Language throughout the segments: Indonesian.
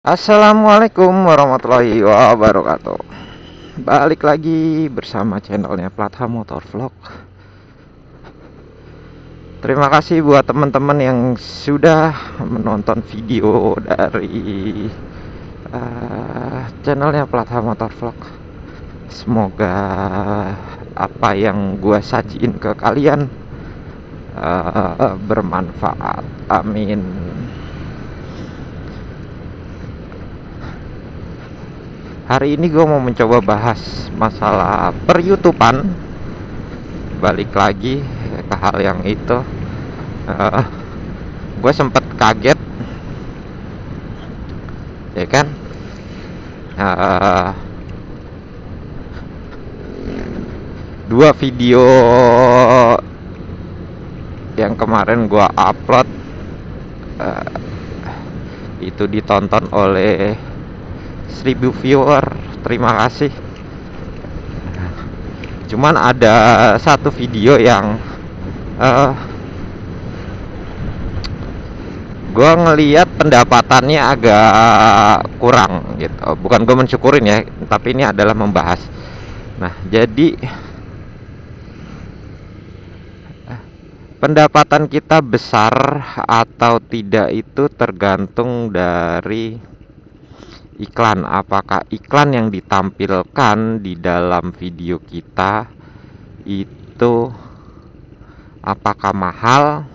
Assalamualaikum warahmatullahi wabarakatuh. Balik lagi bersama channelnya Platha Motor Vlog. Terima kasih buat teman-teman yang sudah menonton video dari channelnya Platha Motor Vlog. Semoga apa yang gua sajiin ke kalian bermanfaat. Amin. Hari ini gue mau mencoba bahas masalah per-YouTubean. Balik lagi ke hal yang itu. Gue sempet kaget, ya kan? Dua video yang kemarin gue upload itu ditonton oleh 1000 viewer, terima kasih. Cuman ada satu video yang gue ngeliat pendapatannya agak kurang gitu. Bukan gue mensyukurin ya, tapi ini adalah membahas. Nah, jadi pendapatan kita besar atau tidak itu tergantung dari iklan. Apakah iklan yang ditampilkan di dalam video kita itu apakah mahal,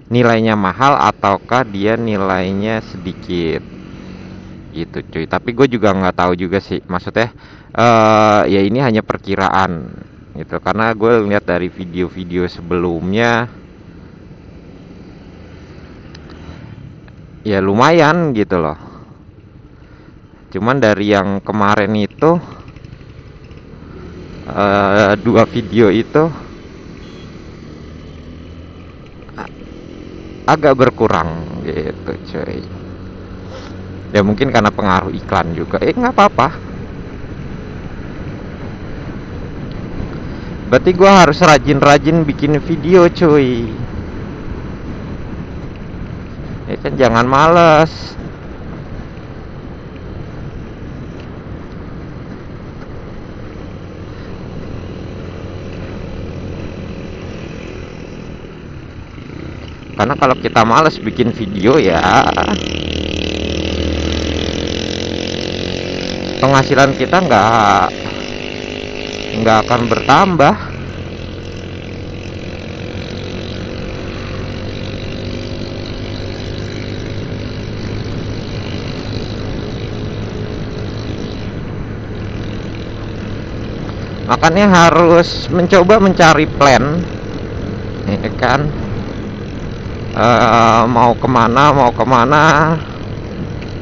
nilainya mahal, ataukah dia nilainya sedikit gitu cuy. Tapi gue juga nggak tahu juga sih, maksudnya ya ini hanya perkiraan gitu, karena gue lihat dari video-video sebelumnya ya lumayan gitu loh. Cuman dari yang kemarin itu dua video itu agak berkurang gitu cuy. Ya mungkin karena pengaruh iklan juga. Nggak apa-apa. Berarti gue harus rajin-rajin bikin video cuy. Ya kan, jangan males. Karena kalau kita males bikin video ya penghasilan kita nggak akan bertambah. Makanya harus mencoba mencari plan, ya kan? Mau kemana,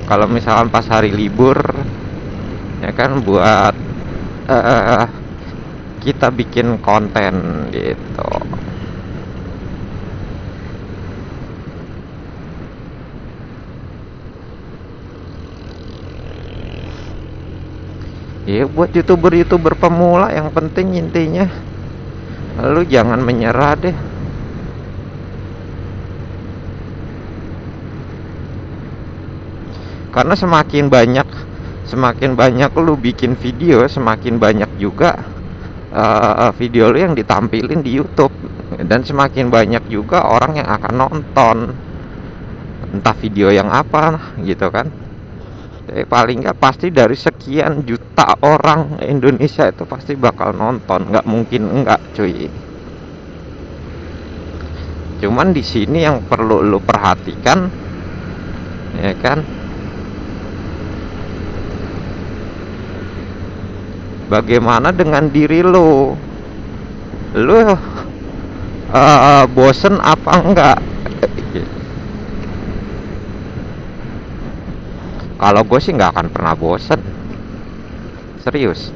kalau misalkan pas hari libur, ya kan, buat kita bikin konten gitu. Ya buat youtuber pemula, yang penting intinya lu jangan menyerah deh. Karena semakin banyak lu bikin video, semakin banyak juga video lu yang ditampilin di YouTube, dan semakin banyak juga orang yang akan nonton, entah video yang apa gitu kan. Jadi paling nggak pasti dari sekian juta orang Indonesia itu pasti bakal nonton, nggak mungkin enggak cuy. Cuman di sini yang perlu lu perhatikan, ya kan, bagaimana dengan diri lu bosen apa enggak. Kalau gue sih nggak akan pernah bosen, serius.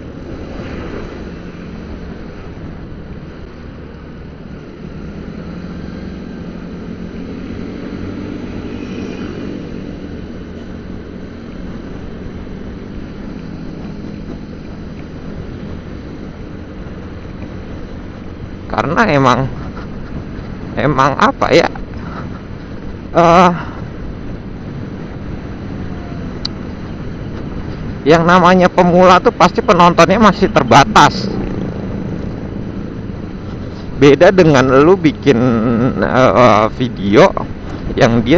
Karena emang apa ya, Yang namanya pemula tuh pasti penontonnya masih terbatas. Beda dengan lu bikin video yang dia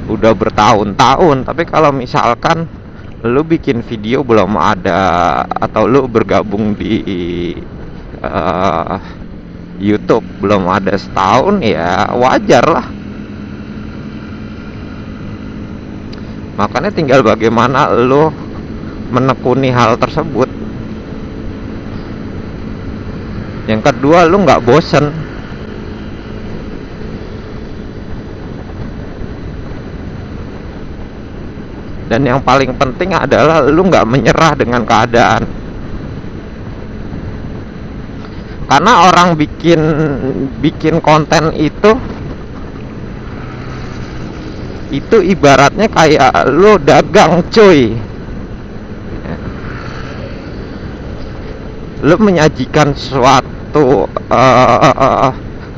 udah bertahun-tahun. Tapi kalau misalkan lu bikin video belum ada, atau lu bergabung di YouTube belum ada setahun, ya wajar lah. Makanya tinggal bagaimana lu menekuni hal tersebut. Yang kedua, lu nggak bosen. Dan yang paling penting adalah lu nggak menyerah dengan keadaan. Karena orang bikin konten itu ibaratnya kayak lu dagang, cuy. Lu menyajikan suatu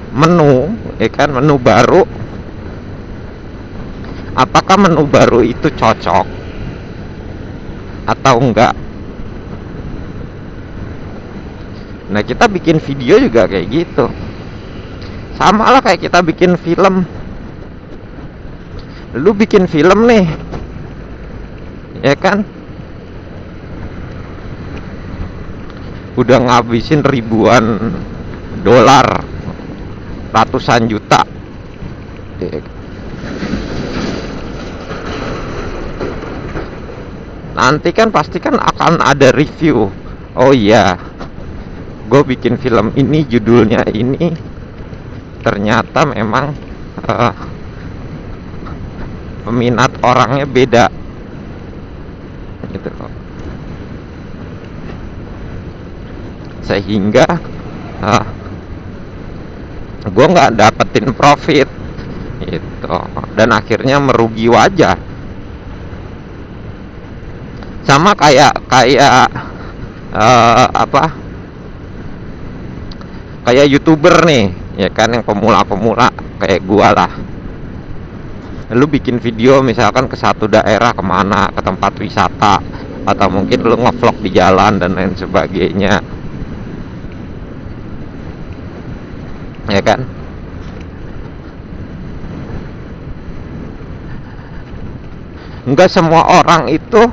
menu, ya kan, menu baru. Apakah menu baru itu cocok atau enggak? Nah, kita bikin video juga kayak gitu. Sama lah kayak kita bikin film. Lu bikin film nih, ya kan, udah ngabisin ribuan dolar, ratusan juta. Nanti kan pasti kan akan ada review. Oh iya, gue bikin film ini, judulnya ini, ternyata memang peminat orangnya beda, gitu loh. Sehingga gue nggak dapetin profit, gitu, dan akhirnya merugi wajah. Sama kayak kayak YouTuber nih, ya kan, yang pemula kayak gua lah. Lu bikin video misalkan ke satu daerah, kemana, ke tempat wisata, atau mungkin lu ngevlog di jalan dan lain sebagainya, ya kan. Enggak semua orang itu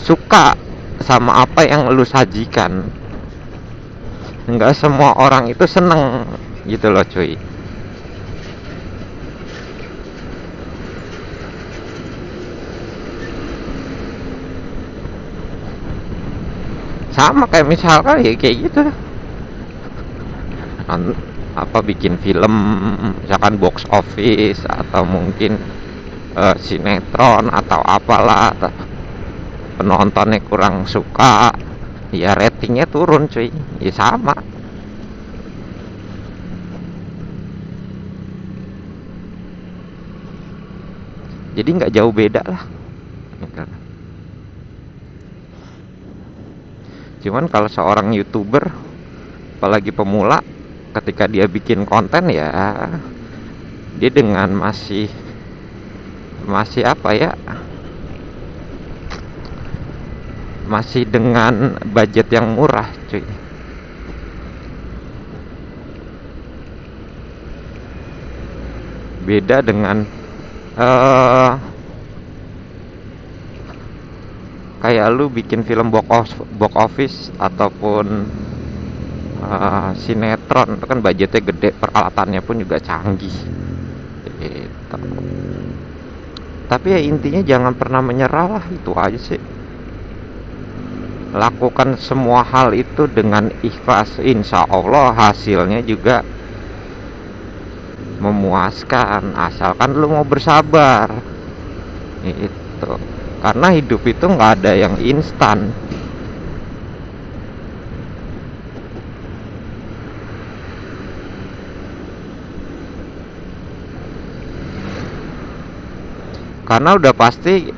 suka sama apa yang lu sajikan. Enggak semua orang itu seneng, gitu loh, cuy. Sama kayak misalkan ya kayak gitu, apa, bikin film misalkan box office, atau mungkin sinetron atau apalah, penontonnya kurang suka, ya ratingnya turun, cuy. Ya sama. Jadi nggak jauh beda lah. Cuman kalau seorang YouTuber, apalagi pemula, ketika dia bikin konten, ya dia dengan masih apa ya, masih dengan budget yang murah, cuy. Beda dengan kayak lu bikin film box office ataupun sinetron, itu kan budgetnya gede, peralatannya pun juga canggih, gitu. Tapi ya intinya jangan pernah menyerah lah, itu aja sih. Lakukan semua hal itu dengan ikhlas, insya Allah hasilnya juga memuaskan, asalkan lu mau bersabar, itu. Karena hidup itu nggak ada yang instan. Karena udah pasti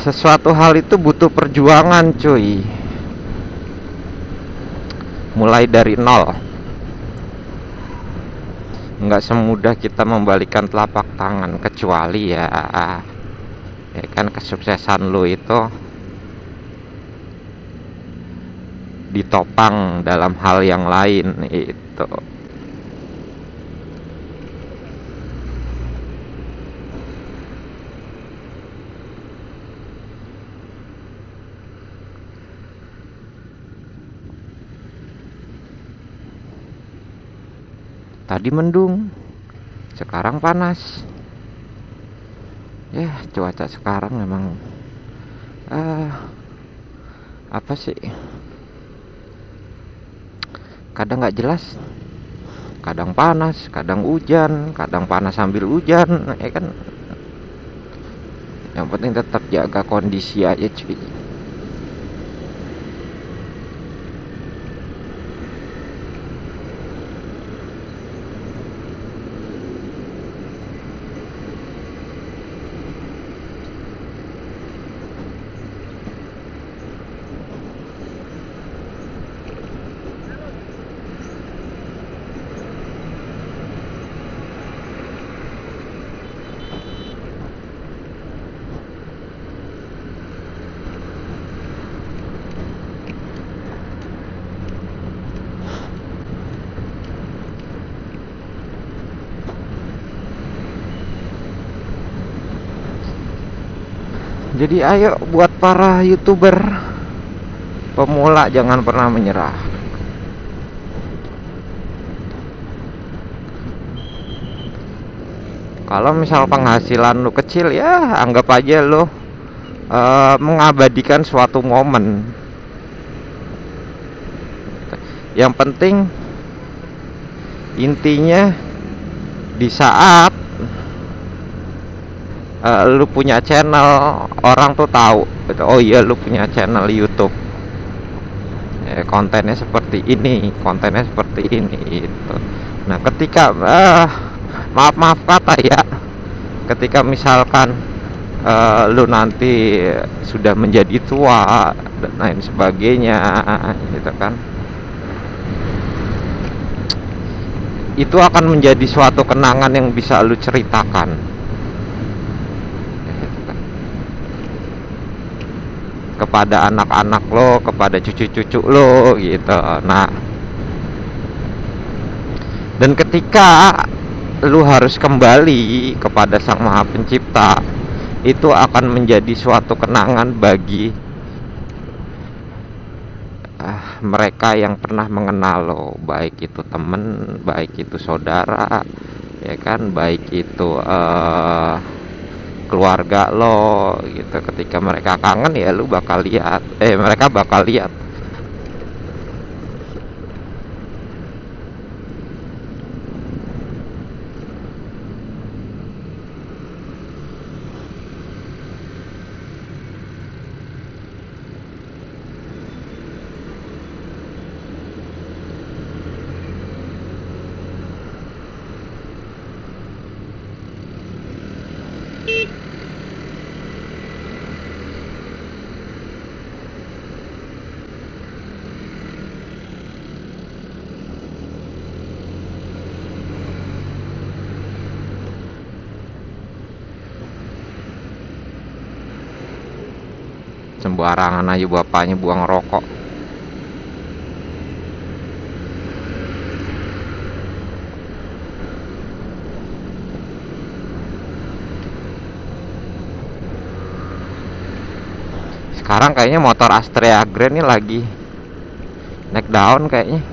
sesuatu hal itu butuh perjuangan, cuy. Mulai dari nol. Nggak semudah kita membalikan telapak tangan, kecuali ya Ya kan, kesuksesan lu itu ditopang dalam hal yang lain itu. Tadi mendung, sekarang panas. Ya, cuaca sekarang memang apa sih? Kadang nggak jelas. Kadang panas, kadang hujan, kadang panas sambil hujan, ya kan. Yang penting tetap jaga kondisi aja, cuy. Jadi ayo buat para YouTuber pemula, jangan pernah menyerah. Kalau misal penghasilan lu kecil, ya anggap aja lu mengabadikan suatu momen. Yang penting intinya di saat lu punya channel, orang tuh tahu gitu, oh iya lu punya channel YouTube, ya, kontennya seperti ini, kontennya seperti ini itu. Nah, ketika maaf kata ya, ketika misalkan lu nanti sudah menjadi tua dan lain sebagainya gitu kan, itu akan menjadi suatu kenangan yang bisa lu ceritakan kepada anak-anak lo, kepada cucu-cucu lo gitu. Nah, dan ketika lu harus kembali kepada Sang Maha Pencipta, itu akan menjadi suatu kenangan bagi mereka yang pernah mengenal lo, baik itu temen, baik itu saudara, ya kan, baik itu keluarga lo gitu. Ketika mereka kangen, ya lu bakal lihat, mereka bakal lihat. Sembarangan aja bapaknya buang rokok. Sekarang kayaknya motor Astrea Grand ini lagi naik daun kayaknya.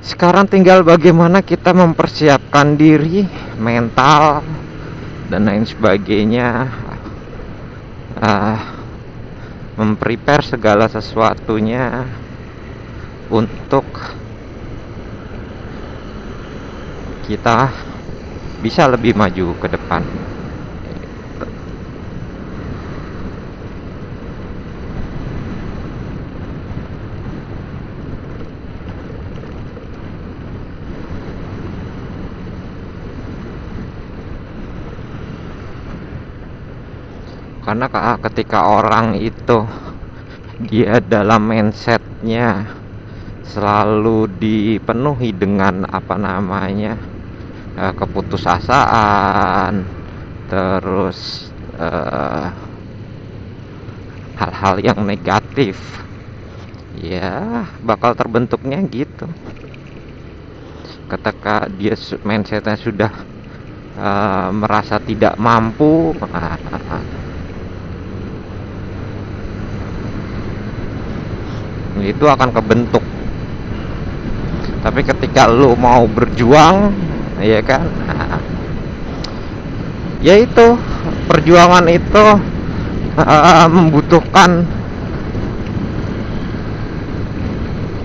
Sekarang tinggal bagaimana kita mempersiapkan diri, mental dan lain sebagainya, memprepare segala sesuatunya untuk kita bisa lebih maju ke depan. Karena ketika orang itu dia dalam mindsetnya selalu dipenuhi dengan apa namanya keputusasaan, terus hal-hal yang negatif, ya bakal terbentuknya gitu. Ketika dia mindsetnya sudah merasa tidak mampu, itu akan kebentuk. Tapi ketika lu mau berjuang, ya kan, ya itu perjuangan itu membutuhkan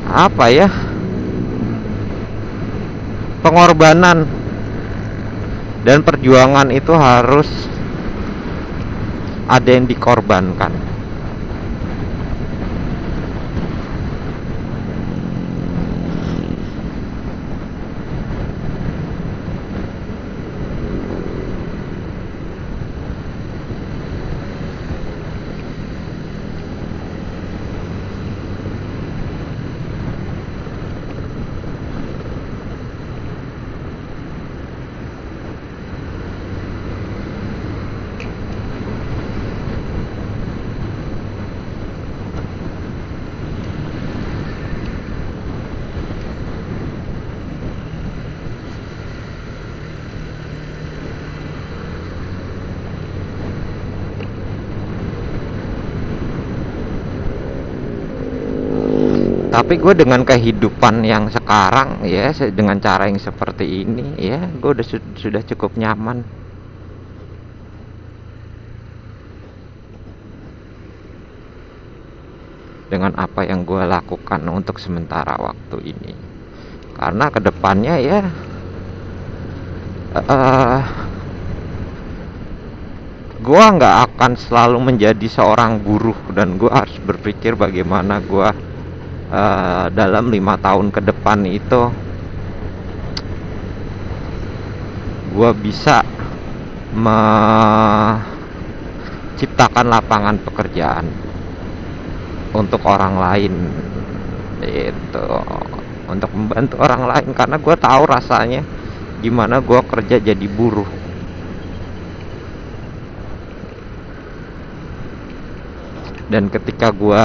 apa ya, pengorbanan, dan perjuangan itu harus ada yang dikorbankan. Tapi gue dengan kehidupan yang sekarang ya, dengan cara yang seperti ini ya, gue sudah cukup nyaman dengan apa yang gue lakukan untuk sementara waktu ini. Karena kedepannya ya gue nggak akan selalu menjadi seorang buruh, dan gue harus berpikir bagaimana gue dalam 5 tahun ke depan itu gue bisa menciptakan lapangan pekerjaan untuk orang lain, itu untuk membantu orang lain. Karena gue tahu rasanya gimana gue kerja jadi buruh. Dan ketika gue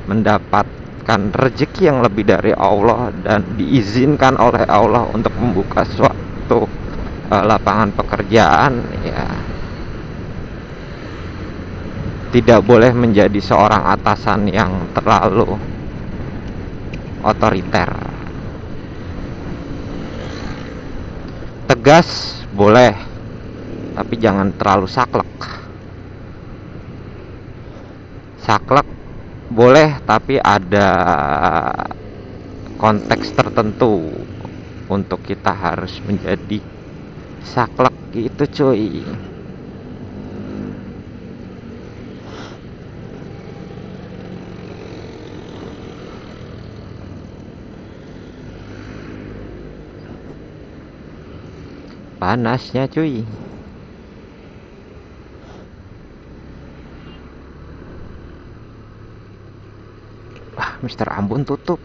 mendapatkan rezeki yang lebih dari Allah dan diizinkan oleh Allah untuk membuka suatu lapangan pekerjaan, ya tidak boleh menjadi seorang atasan yang terlalu otoriter. Tegas boleh, tapi jangan terlalu saklek. Saklek boleh, tapi ada konteks tertentu untuk kita harus menjadi saklek gitu cuy. Panasnya cuy. Mister Ambon tutup.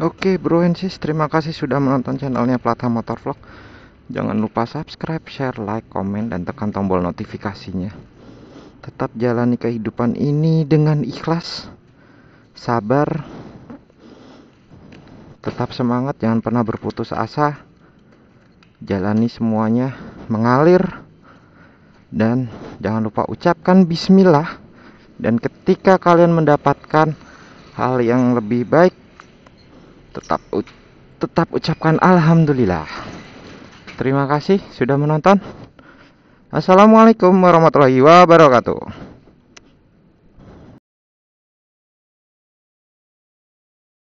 Oke bro and sis, terima kasih sudah menonton channelnya Plata Motor Vlog. Jangan lupa subscribe, share, like, komen, dan tekan tombol notifikasinya. Tetap jalani kehidupan ini dengan ikhlas, sabar, Tetap semangat, jangan pernah berputus asa. Jalani semuanya mengalir. Dan jangan lupa ucapkan bismillah. Dan ketika kalian mendapatkan hal yang lebih baik, tetap ucapkan alhamdulillah. Terima kasih sudah menonton. Assalamualaikum warahmatullahi wabarakatuh.